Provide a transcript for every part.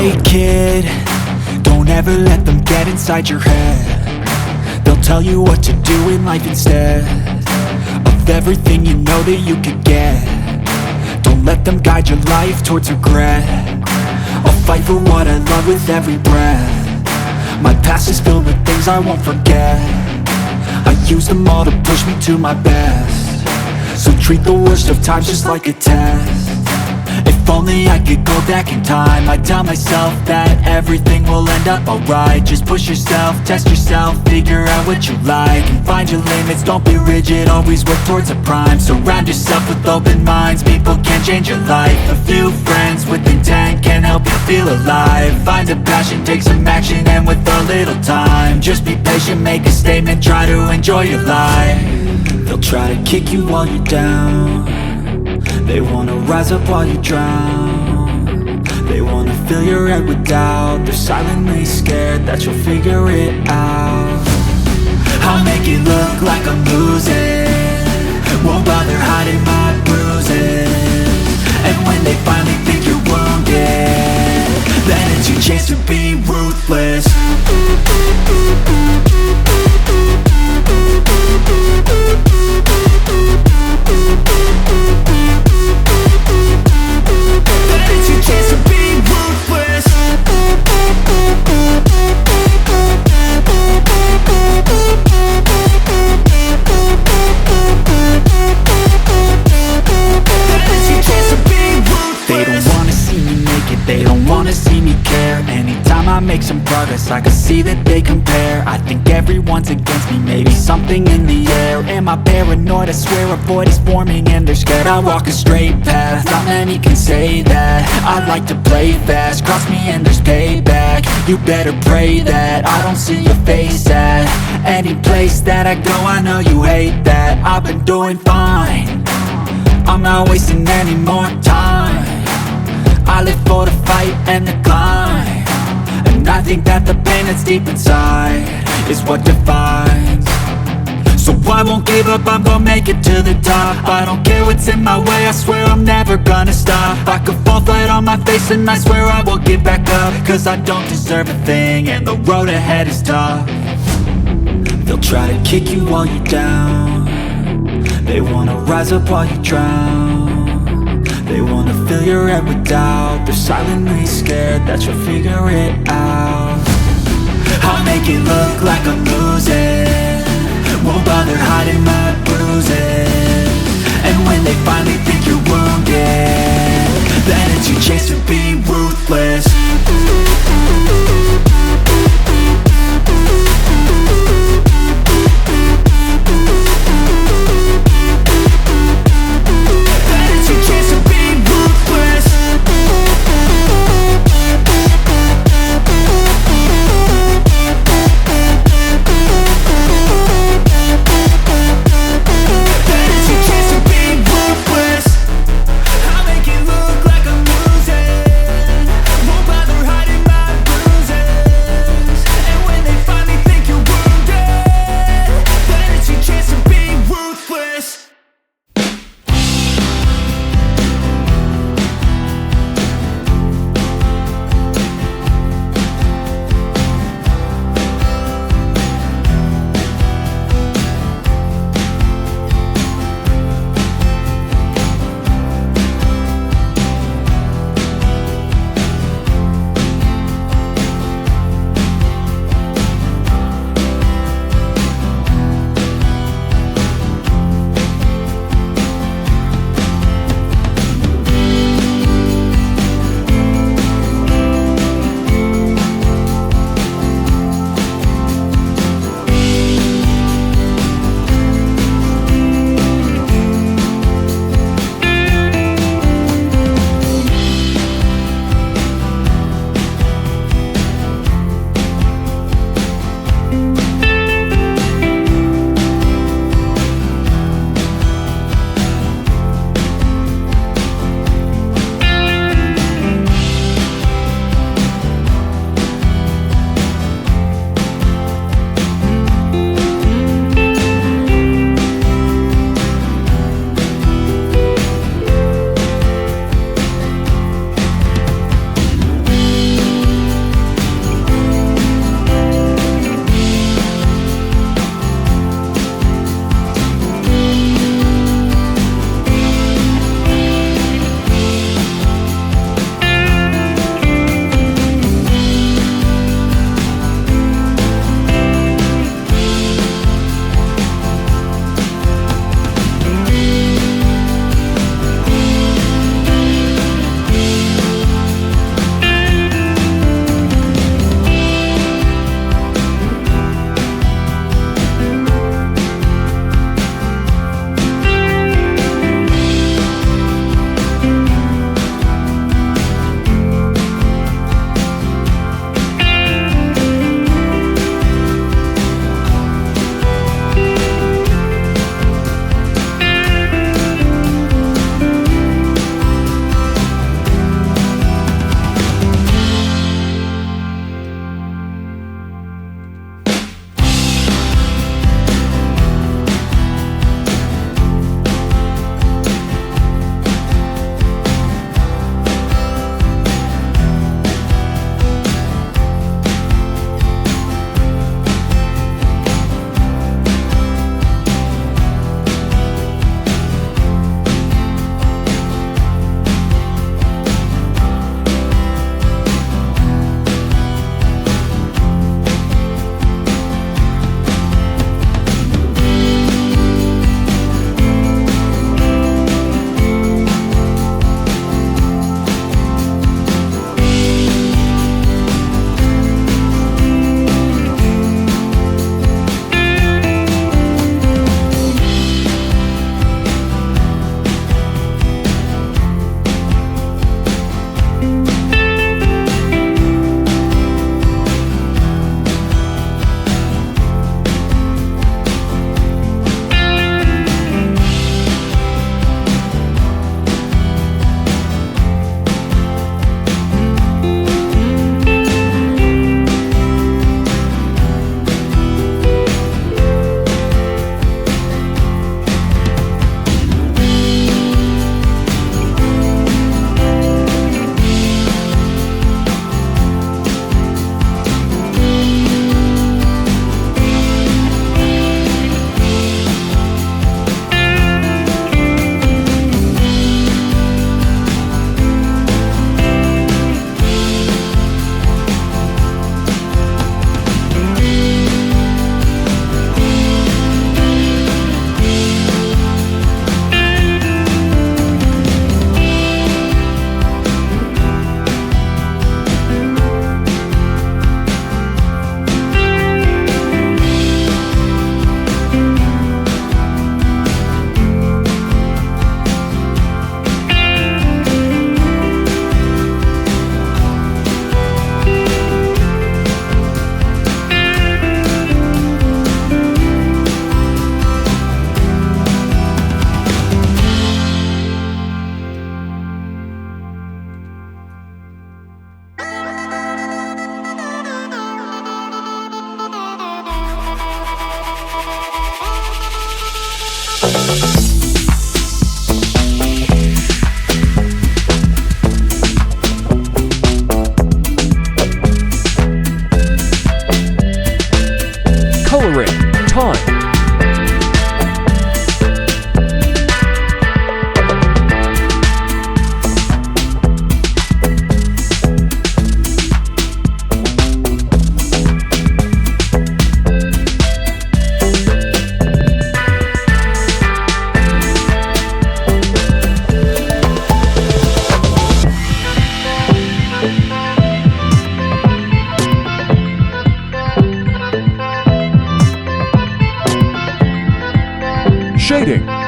Hey kid, don't ever let them get inside your head. They'll tell you what to do in life instead of everything you know that you could get. Don't let them guide your life towards regret. I'll fight for what I love with every breath. My past is filled with things I won't forget. I use them all to push me to my best. So treat the worst of times just like a test. If only I could go back in time, I'd tell myself that everything will end up alright. Just push yourself, test yourself, figure out what you like, and find your limits, don't be rigid, always work towards a prime. Surround yourself with open minds, people can change your life. A few friends with intent can help you feel alive. Find a passion, take some action, and with a little time, just be patient, make a statement, try to enjoy your life. They'll try to kick you while you're down. They wanna rise up while you drown. They wanna fill your head with doubt. They're silently scared that you'll figure it out. I'll make it look like I'm losing, won't bother hiding my bruises. And when they finally think you're wounded, then it's your chance to be ruthless. I make some progress, I can see that they compare. I think everyone's against me, maybe something in the air. Am I paranoid? I swear a void is forming and they're scared. I walk a straight path, not many can say that. I like to play fast, cross me and there's payback. You better pray that I don't see your face at any place that I go. I know you hate that. I've been doing fine, I'm not wasting any more time. I live for the fight and the climb, and I think that the pain that's deep inside is what defines. So I won't give up, I'm gonna make it to the top. I don't care what's in my way, I swear I'm never gonna stop. I could fall flat on my face and I swear I will get back up, cause I don't deserve a thing and the road ahead is tough. They'll try to kick you while you're down. They wanna rise up while you drown. They wanna fill your head with doubt. They're silently scared that you'll figure it out. I'll make it look like I'm losing, won't bother hiding my bruises. And when they finally think you're wounded, then it's your chance to be ruthless. I'll make it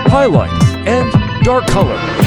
highlight, and dark color.